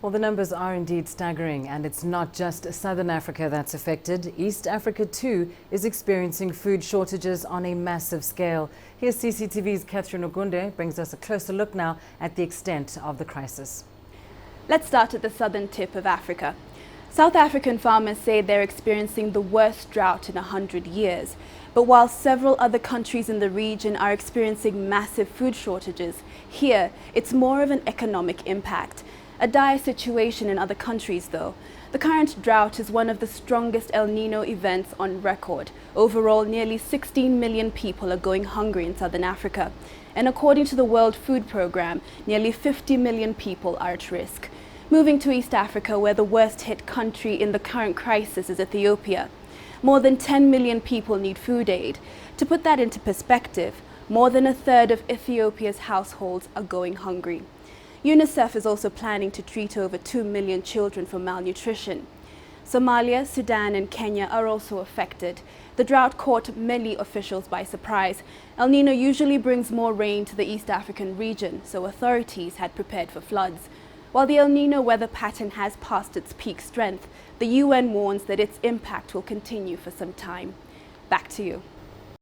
Well, the numbers are indeed staggering, and it's not just Southern Africa that's affected. East Africa too is experiencing food shortages on a massive scale. Here's CCTV's Kathryn Ogunde brings us a closer look now at the extent of the crisis. Let's start at the southern tip of Africa. South African farmers say they're experiencing the worst drought in 100 years. But while several other countries in the region are experiencing massive food shortages, here it's more of an economic impact. A dire situation in other countries, though. The current drought is one of the strongest El Nino events on record. Overall, nearly 16 million people are going hungry in southern Africa. And according to the World Food Programme, nearly 50 million people are at risk. Moving to East Africa, where the worst hit country in the current crisis is Ethiopia. More than 10 million people need food aid. To put that into perspective, more than a third of Ethiopia's households are going hungry. UNICEF is also planning to treat over 2 million children for malnutrition. Somalia, Sudan and Kenya are also affected. The drought caught many officials by surprise. El Nino usually brings more rain to the East African region, so authorities had prepared for floods. While the El Nino weather pattern has passed its peak strength, the UN warns that its impact will continue for some time. Back to you.